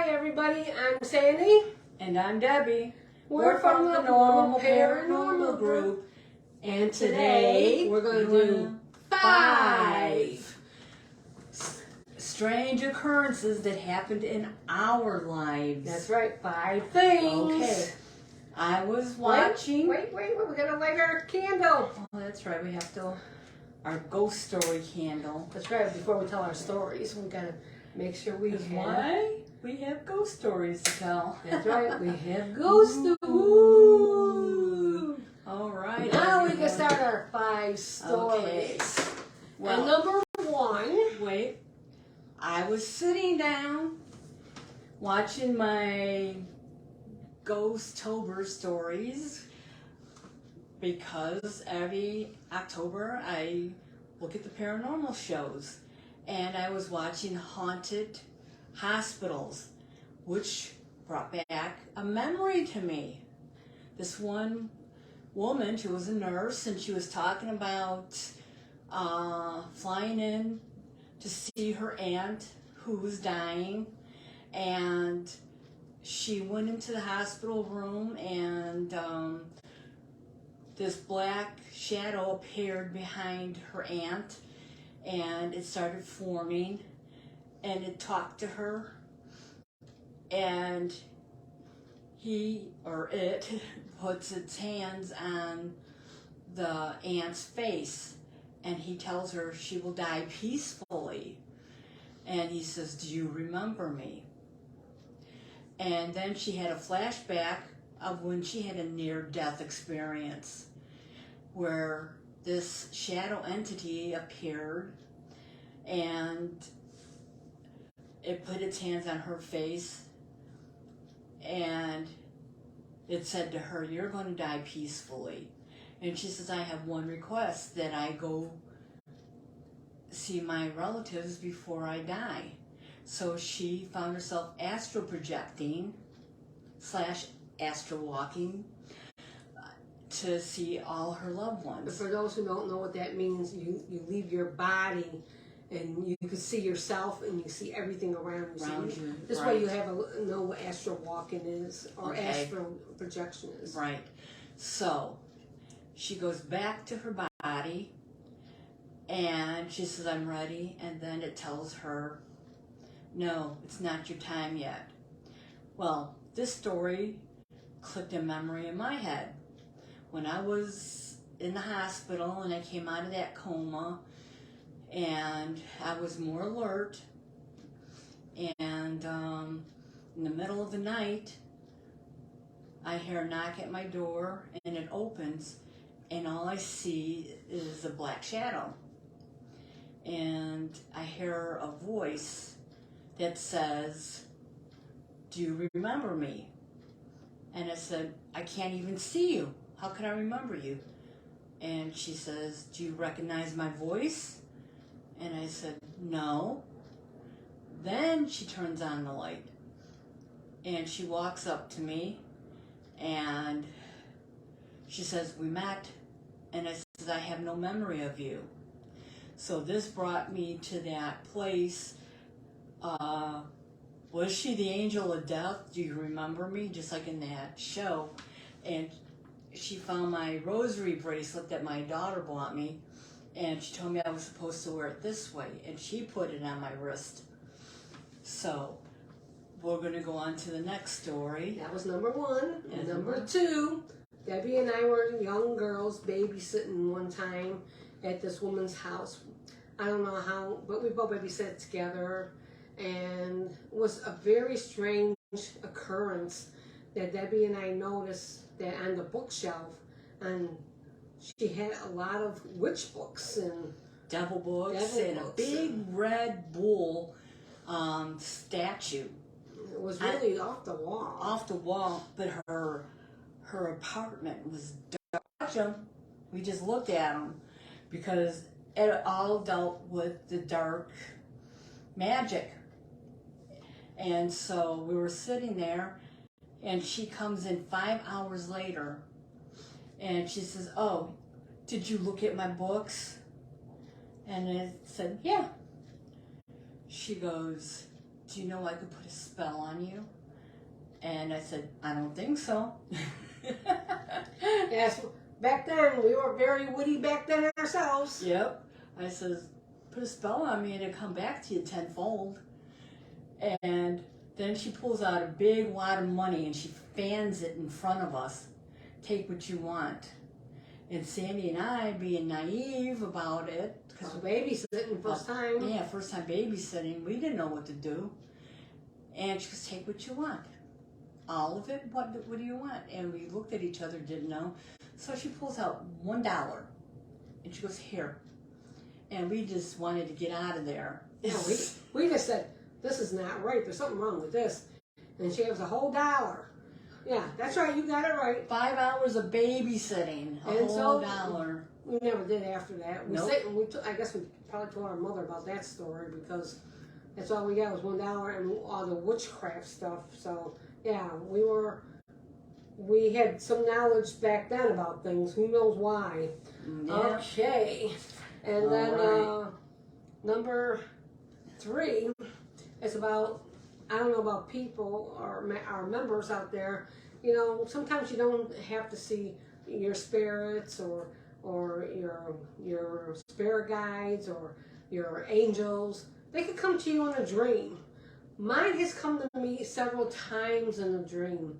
everybody. I'm Sandy. And I'm Debbie. We're from the Normal Paranormal Group. And today we're going to do 5 strange occurrences that happened in our lives. That's right, 5 things. Okay. I was watching. Wait, we're going to light our candle. Oh, that's right. We have to. Our ghost story candle. That's right. Before we tell our stories, we got to make sure we have. Why? We have ghost stories to tell. That's right. We have ghost stories. All right. Now we can start our 5 stories. Okay. Well, and number 1. Wait. I was sitting down watching my Ghost-tober stories because every October I look at the paranormal shows, and I was watching Haunted Hospitals, which brought back a memory to me. This one woman, she was a nurse, and she was talking about flying in to see her aunt who was dying, and she went into the hospital room, and this black shadow appeared behind her aunt, and it started forming, and it talked to her, and he or it puts its hands on the aunt's face, and he tells her she will die peacefully, and he says, "Do you remember me?" And then she had a flashback of when she had a near-death experience where this shadow entity appeared, and it put its hands on her face, and it said to her, "You're going to die peacefully." And she says, "I have one request, that I go see my relatives before I die." So she found herself astro projecting / astro walking to see all her loved ones. But for those who don't know what that means, you leave your body and you can see yourself and you see everything around you. This way you have know what astro walking is or astro projection is. Right. So she goes back to her body and she says, "I'm ready," and then it tells her, "No, it's not your time yet." Well, this story clicked a memory in my head. When I was in the hospital and I came out of that coma, and I was more alert, and in the middle of the night, I hear a knock at my door, and it opens, and all I see is a black shadow. And I hear a voice that says, "Do you remember me?" And I said, "I can't even see you. How can I remember you?" And she says, "Do you recognize my voice?" And I said, "No." Then she turns on the light, and she walks up to me, and she says, "We met." And I said, "I have no memory of you." So this brought me to that place. Was she the angel of death? Do you remember me? Just like in that show. And she found my rosary bracelet that my daughter bought me, and she told me I was supposed to wear it this way, and she put it on my wrist. So we're going to go on to the next story. That was number 1. And number 2, Debbie and I were young girls babysitting one time at this woman's house. I don't know how, but we both babysat together, and it was a very strange occurrence that Debbie and I noticed that on the bookshelf, and she had a lot of witch books and devil books and a big red bull statue. It was really off the wall. Off the wall, but her apartment was dark. We just looked at them because it all dealt with the dark magic. And so we were sitting there, and she comes in 5 hours later, and she says, "Oh, did you look at my books?" And I said, "Yeah." She goes, do you know I could put a spell on you? And I said, I don't think so. Yes, back then, we were very witty back then ourselves. Yep. I says, put a spell on me and it'll come back to you tenfold. And then she pulls out a big wad of money and she fans it in front of us. Take what you want. And Sandy and I, being naive about it, because babysitting first time. Yeah, first time babysitting, we didn't know what to do. And she goes, take what you want. All of it? What do you want? And we looked at each other, didn't know. So she pulls out $1. And she goes, here. And we just wanted to get out of there. Yeah, we just said, this is not right. There's something wrong with this. And she gives a whole $1. Yeah, that's right. You got it right. 5 hours of babysitting. A whole $1. We never did after that. Nope. I guess we probably told our mother about that story because that's all we got was $1 and all the witchcraft stuff. So, yeah, we had some knowledge back then about things. Who knows why? Yeah. Okay. And then number 3 is about, I don't know about people or our members out there. You know, sometimes you don't have to see your spirits or your spirit guides or your angels. They could come to you in a dream. Mine has come to me several times in a dream.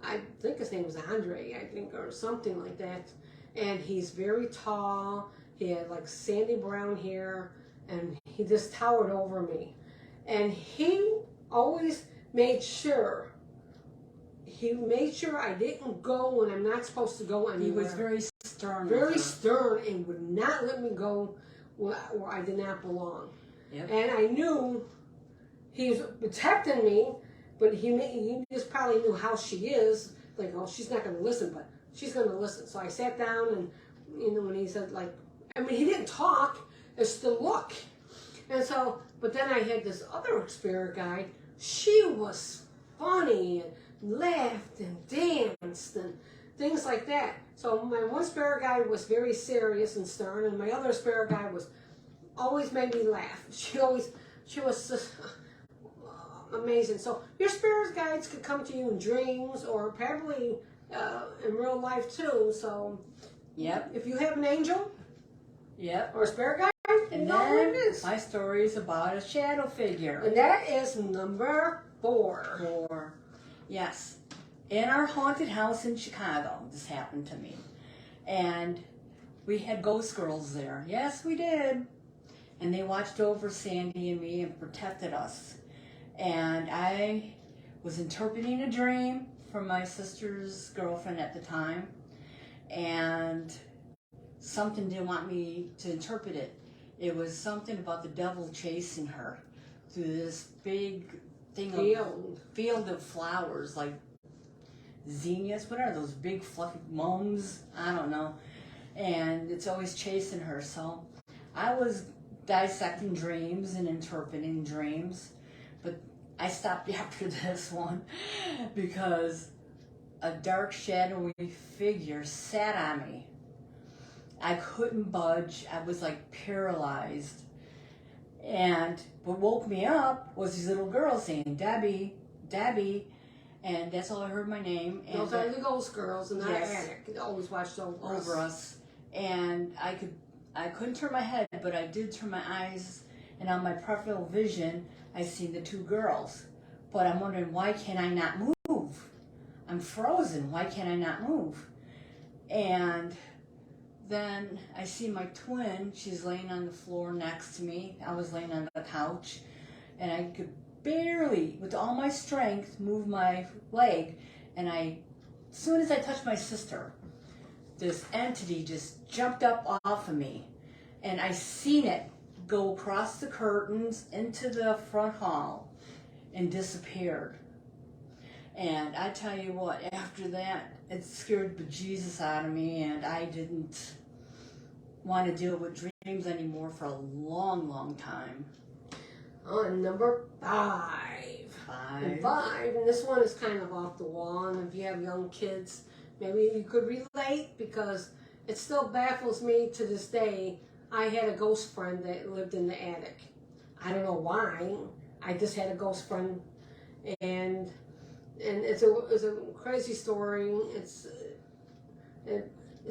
I think his name was Andre, or something like that. And he's very tall. He had like sandy brown hair, and he just towered over me. And he always made sure I didn't go when I'm not supposed to go anywhere. He was very stern. Very stern, and would not let me go where I did not belong. Yep. And I knew he was protecting me, but he just probably knew how she is. Like, oh, she's not going to listen, but she's going to listen. So I sat down, and when he said, like, I mean, he didn't talk, it's the look. And so, but then I had this other spirit guide. She was funny and laughed and danced and things like that. So my one spirit guide was very serious and stern, and my other spirit guide was always made me laugh. She was just amazing. So your spirit guides could come to you in dreams or probably in real life too. So yep. If you have an angel, yep, or a spirit guide, and you know what it is. My story is about a shadow figure. And that is number 4. Yes. In our haunted house in Chicago, this happened to me. And we had ghost girls there. Yes, we did. And they watched over Sandy and me and protected us. And I was interpreting a dream from my sister's girlfriend at the time. And something didn't want me to interpret it. It was something about the devil chasing her through this big thing field of flowers, like zinnias. What are those big fluffy mums? I don't know. And it's always chasing her. So I was dissecting dreams and interpreting dreams, but I stopped after this one because a dark shadowy figure sat on me. I couldn't budge. I was like paralyzed. And what woke me up was these little girls saying, Debbie, Debbie. And that's all I heard my name. And those are the ghost girls in that yes, attic. They always watched over us. And I couldn't turn my head, but I did turn my eyes. And on my peripheral vision, I seen the 2 girls. But I'm wondering, why can't I not move? I'm frozen. Why can't I not move? And then I see my twin. She's laying on the floor next to me. I was laying on the couch, and I could barely, with all my strength, move my leg. And as soon as I touched my sister, this entity just jumped up off of me, and I seen it go across the curtains into the front hall and disappeared. And I tell you what, after that, it scared bejesus out of me, and I didn't want to deal with dreams anymore for a long, long time. On number 5. 5, and this one is kind of off the wall, and if you have young kids, maybe you could relate, because it still baffles me to this day. I had a ghost friend that lived in the attic. I don't know why. I just had a ghost friend, and it's a crazy story. It's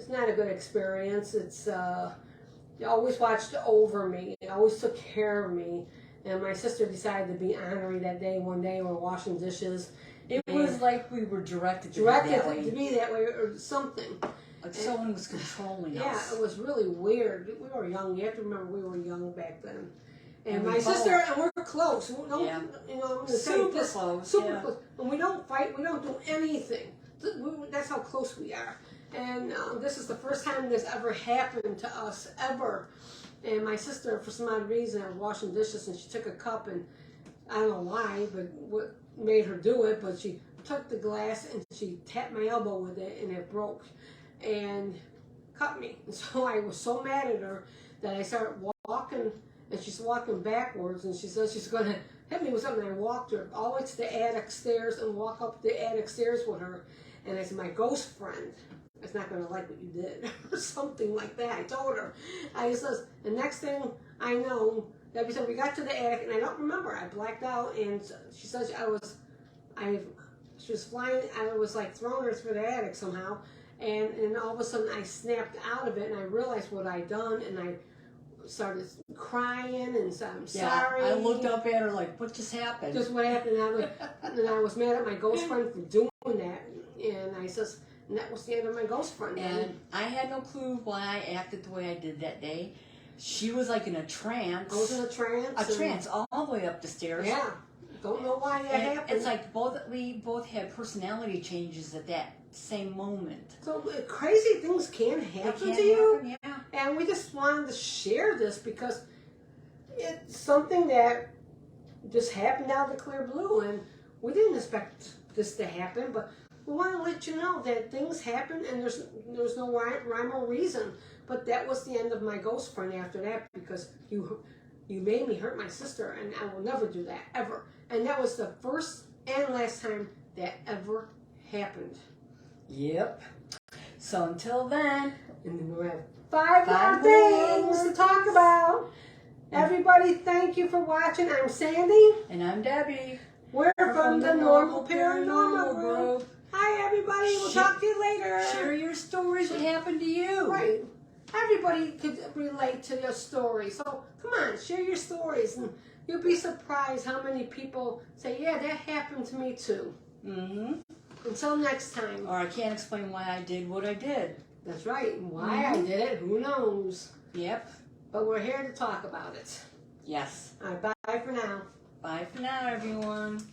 not a good experience. They always watched over me. They always took care of me. And my sister decided to be ornery that day. One day we were washing dishes. It was like we were directed to be that way or something. Like someone was controlling us. Yeah, it was really weird. We were young. You have to remember we were young back then. And my both. sister and we're close. You know, I'm gonna Super say close. Super close. And we don't fight. We don't do anything. That's how close we are. And this is the first time this ever happened to us, ever. And my sister, for some odd reason, I was washing dishes and she took a cup, and I don't know why, but what made her do it, but she took the glass and she tapped my elbow with it, and it broke and cut me. And so I was so mad at her that I started walking, and she's walking backwards, and she says she's going to hit me with something. I walked her all the way to the attic stairs and walk up the attic stairs with her. And I said, my ghost friend is not going to like what you did, or something like that. I told her. I says, the next thing I know, Debbie said, we got to the attic, and I don't remember. I blacked out, and she says she was flying. I was like throwing her through the attic somehow, and all of a sudden I snapped out of it, and I realized what I'd done, and I started crying and said, I'm sorry. I looked up at her like, what just happened? Just what happened. And I was mad at my ghost friend for doing that, and I says, and that was the end of my ghost friend. And I had no clue why I acted the way I did that day. She was like in a trance. I was in a trance. A trance all the way up the stairs. Yeah. Don't know why that happened. It's like we both had personality changes at that same moment. So crazy things can happen to you. Yeah. And we just wanted to share this because it's something that just happened out of the clear blue, and we didn't expect this to happen, but we want to let you know that things happen, and there's no rhyme or reason. But that was the end of my ghost friend after that, because you made me hurt my sister, and I will never do that, ever. And that was the first and last time that ever happened. Yep. So until then, and then we'll have five more things to talk about. Everybody, thank you for watching. I'm Sandy. And I'm Debbie. We're from the Normal Paranormal Group. Hi, everybody. We'll talk to you later. Share your stories. What happened to you? Right. Everybody could relate to your story. So come on, share your stories, and you'll be surprised how many people say, yeah, that happened to me too. Mm-hmm. Until next time. Or I can't explain why I did what I did. That's right. Why I did it, who knows? Yep. But we're here to talk about it. Yes. All right, bye for now. Bye for now, everyone.